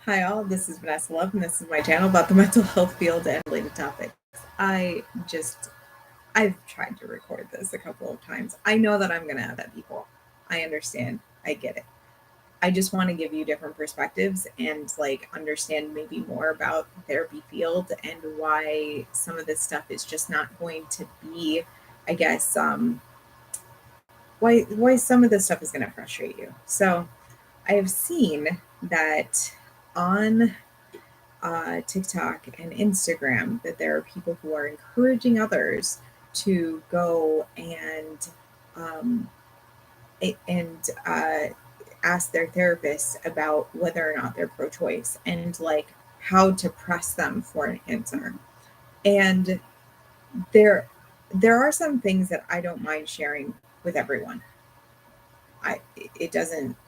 Hi all, this is Vanessa Love and this is my channel about the mental health field and related topics. I've tried to record this a couple of times. I know that I'm gonna upset people. I understand. I get it. I just want to give you different perspectives and like understand maybe more about the therapy field and why some of this stuff is just not going to be, I guess, why some of this stuff is gonna frustrate you. So I have seen that on TikTok and Instagram that there are people who are encouraging others to go um, and ask their therapists about whether or not they're pro-choice and like how to press them for an answer. And there there are some things that I don't mind sharing with everyone. I it doesn't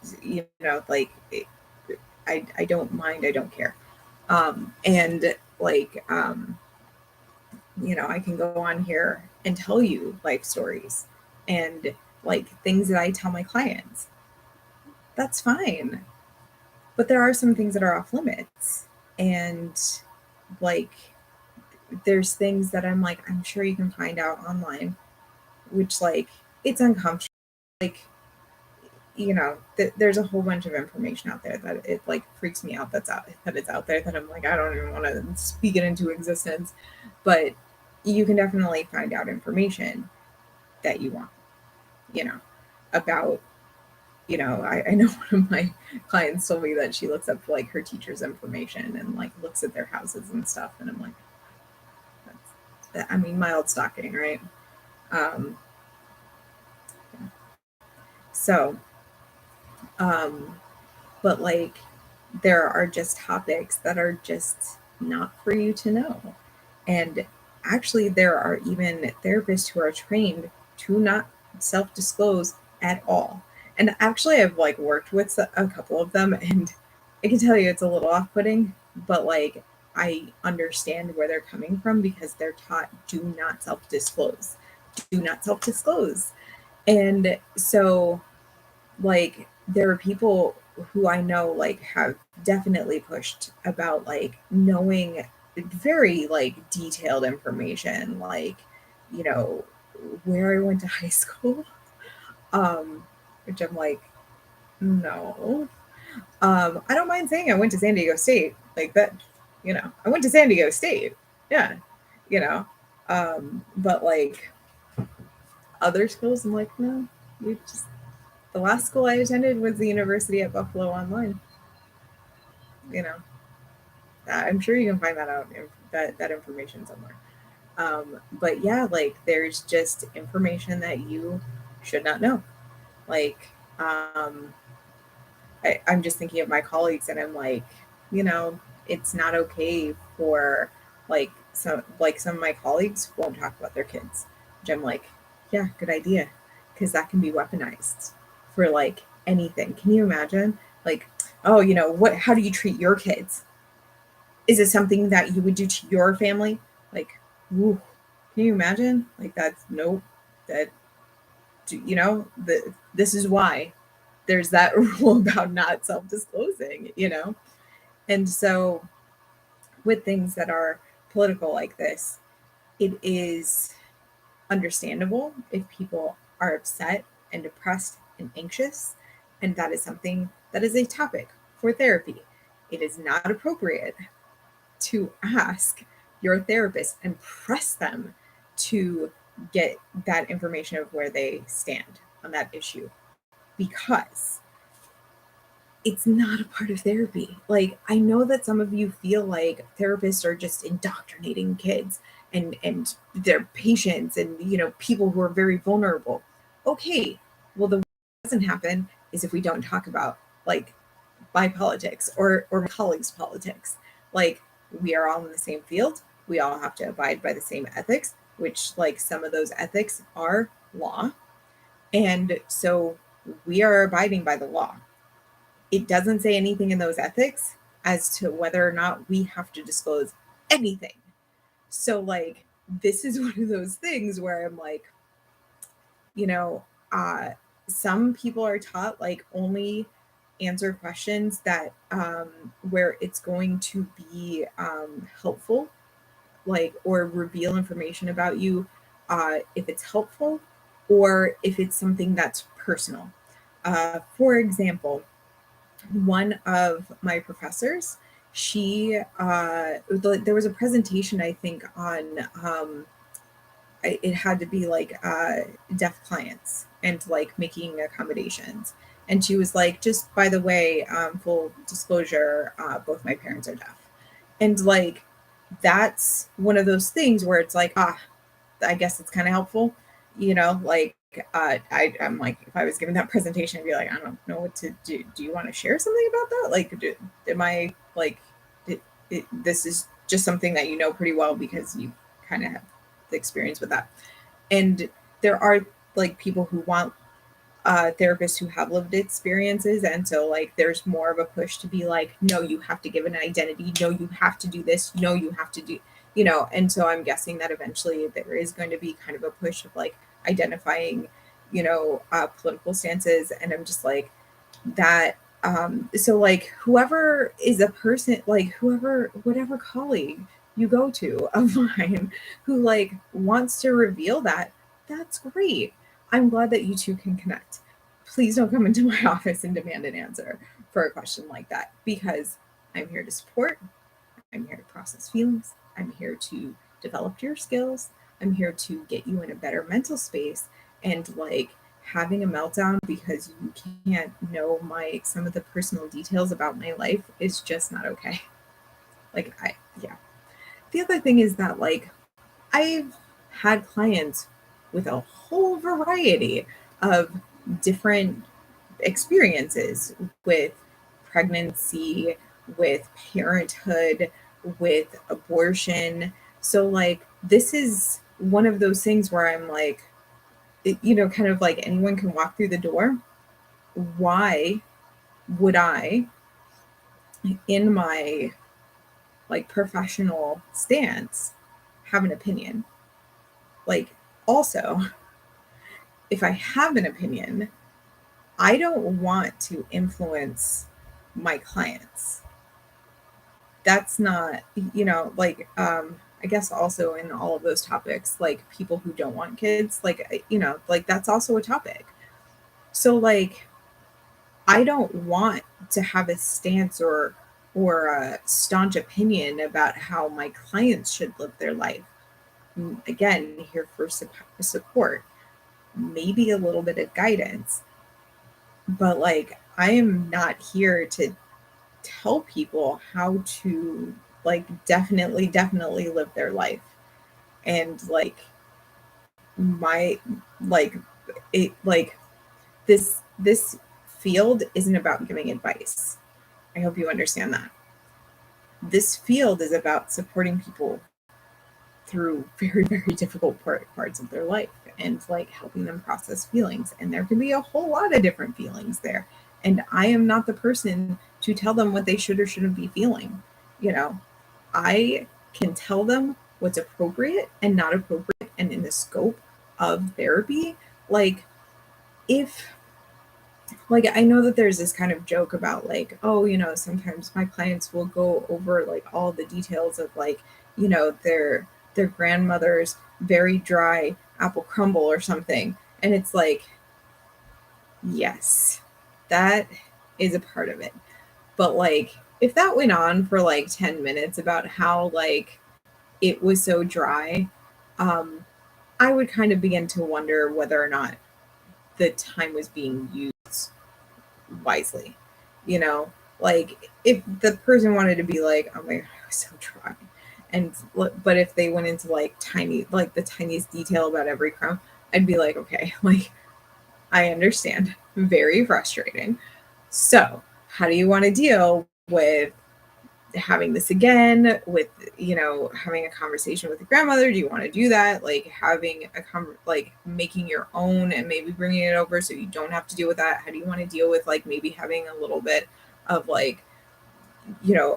like I don't mind, I don't care. And like I can go on here and tell you life stories and like things that I tell my clients. That's fine. But there are some things that are off limits. And like there's things that I'm like, I'm sure you can find out online, which like it's uncomfortable. Like, there's a whole bunch of information out there that it like freaks me out that it's out there that I'm like, I don't even want to speak it into existence. But you can definitely find out information that you want, you know, about, I know one of my clients told me that she looks up like her teacher's information and like looks at their houses and stuff. And I'm like, I mean, mild stalking, right? Um, so, um, but like, there are just topics that are just not for you to know. And actually, there are even therapists who are trained to not self disclose at all. And actually, I've like worked with a couple of them, and I can tell you it's a little off putting, but like I understand where they're coming from because they're taught do not self disclose, do not self disclose. And so, like, there are people who I know like have definitely pushed about like knowing very like detailed information, like, you know, where I went to high school, um, which I'm like, no. I don't mind saying I went to San Diego State, like that, I went to San Diego State, yeah, you know, but like other schools, I'm like, no, you just the last school I attended was the University at Buffalo Online. You know, I'm sure you can find that out, that information somewhere. But yeah, like there's just information that you should not know. Like, I'm just thinking of my colleagues, and I'm like, you know, it's not okay for some of my colleagues won't talk about their kids, which I'm like, yeah, good idea, because that can be weaponized for like anything. Can you imagine? Like, oh, what? How do you treat your kids? Is it something that you would do to your family? Like, woo, can you imagine? Like, that's nope. That the this is why there's that rule about not self-disclosing. And so with things that are political like this, it is understandable if people are upset and depressed and anxious, and that is something that is a topic for therapy. It is not appropriate to ask your therapist and press them to get that information of where they stand on that issue, because it's not a part of therapy. Like, I know that some of you feel like therapists are just indoctrinating kids and their patients and people who are very vulnerable. Okay, well, the way it doesn't happen is if we don't talk about like my politics or my colleagues' politics. Like, we are all in the same field. We all have to abide by the same ethics, which like some of those ethics are law. And so we are abiding by the law. It doesn't say anything in those ethics as to whether or not we have to disclose anything. So like this is one of those things where I'm like, you know, uh some people are taught like only answer questions that where it's going to be helpful, like, or reveal information about you, if it's helpful or if it's something that's personal. For example, one of my professors, she there was a presentation, I think, on it had to be like deaf clients and like making accommodations. And she was like, just by the way, full disclosure, both my parents are deaf. And like, that's one of those things where it's like, I guess it's kind of helpful, like, I'm like, if I was given that presentation, I'd be like, I don't know what to do. Do you want to share something about that? Like, am I like, this is just something that you know pretty well because you kind of have the experience with that. And there are like people who want therapists who have lived experiences, and so like there's more of a push to be like, no, you have to give an identity, no, you have to do this, no, you have to do, and so I'm guessing that eventually there is going to be kind of a push of like identifying, political stances. And I'm just like that. So like whoever is a person, like whatever colleague you go to of mine who like wants to reveal that, that's great. I'm glad that you two can connect. Please don't come into my office and demand an answer for a question like that, because I'm here to support. I'm here to process feelings. I'm here to develop your skills. I'm here to get you in a better mental space. And like having a meltdown because you can't know some of the personal details about my life is just not okay. Like, yeah. The other thing is that like I've had clients with a whole variety of different experiences with pregnancy, with parenthood, with abortion. So, like, this is one of those things where I'm like, kind of like anyone can walk through the door. Why would I, in my like professional stance, have an opinion? Like, also, if I have an opinion, I don't want to influence my clients. That's not, like, I guess also in all of those topics, like people who don't want kids, like, like that's also a topic. So like, I don't want to have a stance or a staunch opinion about how my clients should live their life. Again, here for support, maybe a little bit of guidance, but like I am not here to tell people how to like definitely live their life. And like my like it like this field isn't about giving advice. I hope you understand that. This field is about supporting people through very, very difficult parts of their life and like helping them process feelings. And there can be a whole lot of different feelings there. And I am not the person to tell them what they should or shouldn't be feeling. I can tell them what's appropriate and not appropriate and in the scope of therapy. Like, if like I know that there's this kind of joke about like, oh, sometimes my clients will go over like all the details of like, their grandmother's very dry apple crumble or something. And it's like, yes, that is a part of it. But like if that went on for like 10 minutes about how like it was so dry, I would kind of begin to wonder whether or not the time was being used wisely. Like if the person wanted to be like, oh my god, I was so dry, but if they went into like the tiniest detail about every crumb, I'd be like, okay, like I understand, very frustrating. So how do you want to deal with having this again, with having a conversation with your grandmother? Do you want to do that, like having like making your own and maybe bringing it over so you don't have to deal with that? How do you want to deal with like maybe having a little bit of like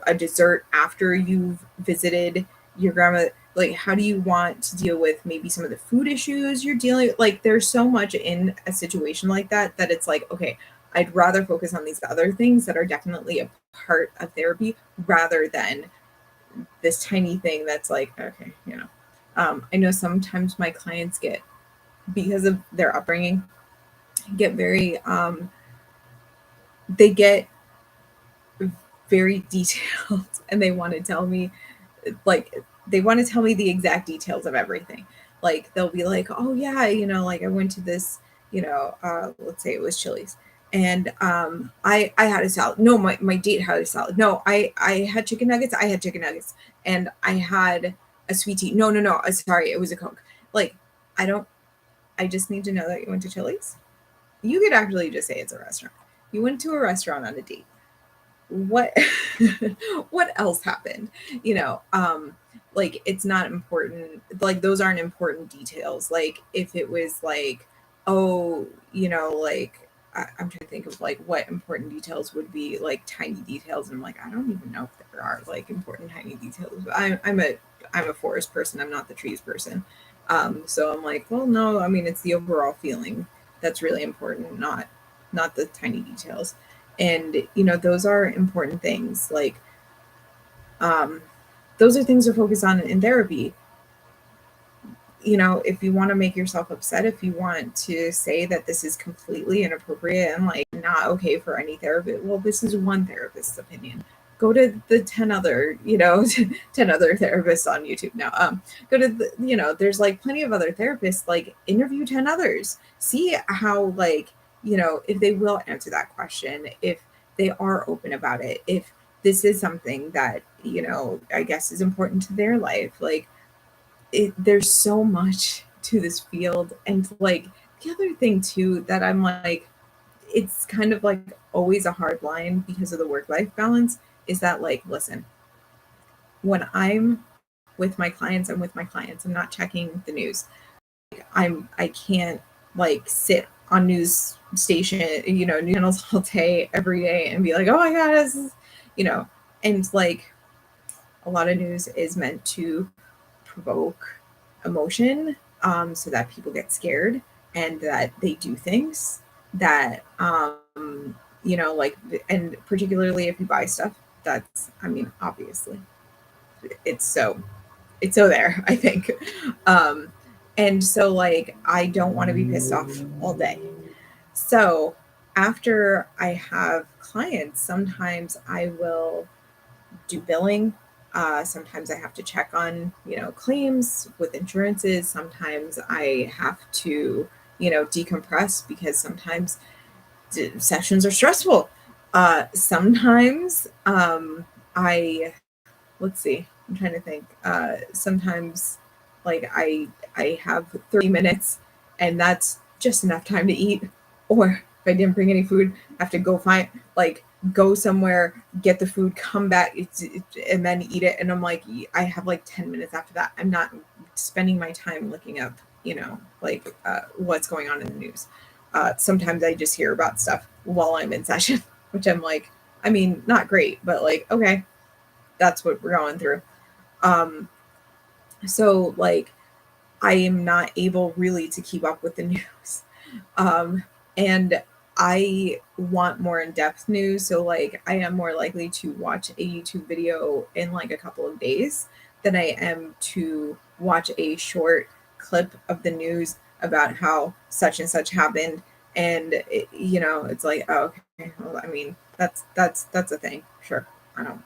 a dessert after you've visited your grandma? Like how do you want to deal with maybe some of the food issues you're dealing with? Like there's so much in a situation like that it's like, okay, I'd rather focus on these other things that are definitely a part of therapy rather than this tiny thing that's like, okay, I know sometimes my clients get, because of their upbringing, get very, they get very detailed and they want to tell me, like, they want to tell me the exact details of everything. Like, they'll be like, oh yeah, like I went to this, let's say it was Chili's, and I had a salad. No, my date had a salad. No, I had chicken nuggets. I had chicken nuggets, and I had a sweet tea. No, sorry, it was a Coke. Like, I just need to know that you went to Chili's. You could actually just say it's a restaurant. You went to a restaurant on a date. What what else happened? Like, it's not important. Like, those aren't important details. Like, if it was like, oh, like, I'm trying to think of like what important details would be, like tiny details, and I'm like, I don't even know if there are like important tiny details. I'm a forest person. I'm not the trees person. So I'm like, well, no, I mean, it's the overall feeling that's really important, not the tiny details. And those are important things. Like, those are things to focus on in therapy. If you want to make yourself upset, if you want to say that this is completely inappropriate and like not okay for any therapist, well, this is one therapist's opinion. Go to the 10 other 10 other therapists on YouTube now. Go to there's like plenty of other therapists. Like, interview 10 others, see how, like, if they will answer that question, if they are open about it, if this is something that I guess is important to their life. Like, there's so much to this field. And like, the other thing too that I'm like, it's kind of like always a hard line because of the work-life balance, is that, like, listen, when I'm with my clients, I'm with my clients. I'm not checking the news. I can't like sit on news station, news channels all day, every day, and be like, oh my God, this is, and like, a lot of news is meant to provoke emotion, so that people get scared and that they do things that, like, and particularly if you buy stuff, that's, I mean, obviously, it's so there, I think. And so, like, I don't want to be pissed off all day. So after I have clients, sometimes I will do billing. Sometimes I have to check on, claims with insurances. Sometimes I have to, decompress because sometimes sessions are stressful. Sometimes let's see, I'm trying to think. Sometimes, like, I have 30 minutes and that's just enough time to eat. Or if I didn't bring any food, I have to go somewhere, get the food, come back, and then eat it. And I'm like, I have like 10 minutes after that. I'm not spending my time looking up, what's going on in the news. Sometimes I just hear about stuff while I'm in session, which I'm like, I mean, not great, but like, okay, that's what we're going through. So like, I am not able really to keep up with the news. And I want more in-depth news. So like, I am more likely to watch a YouTube video in like a couple of days than I am to watch a short clip of the news about how such and such happened. And it's like, oh, okay, well, I mean, that's a thing. Sure. I don't,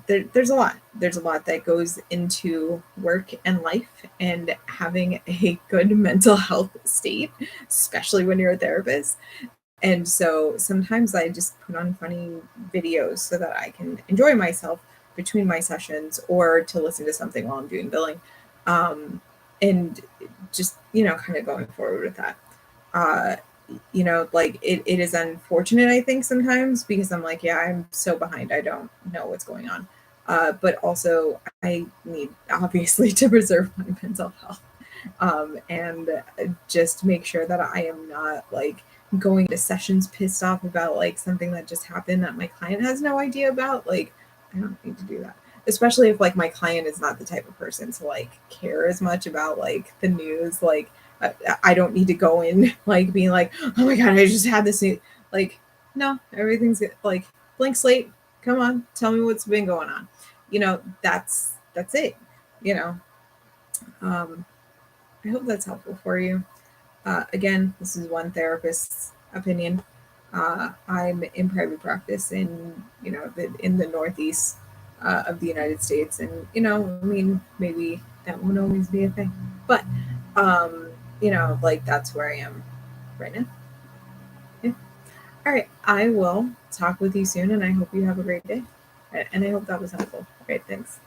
there's a lot. There's a lot that goes into work and life and having a good mental health state, especially when you're a therapist. And so sometimes I just put on funny videos so that I can enjoy myself between my sessions, or to listen to something while I'm doing billing. And just, kind of going forward with that. Like, it is unfortunate, I think, sometimes, because I'm like, yeah, I'm so behind, I don't know what's going on. But also I need, obviously, to preserve my mental health, and just make sure that I am not like going to sessions pissed off about like something that just happened that my client has no idea about. Like, I don't need to do that, especially if like my client is not the type of person to like care as much about like the news. Like, I don't need to go in like being like, oh my God, I just had this. Like, no, everything's good. Like blank slate. Come on, tell me what's been going on. That's it. You know, I hope that's helpful for you. Again, this is one therapist's opinion. I'm in private practice in the Northeast of the United States, and I mean, maybe that won't always be a thing, but like that's where I am right now. Yeah. All right, I will talk with you soon, and I hope you have a great day, and I hope that was helpful. Great, thanks.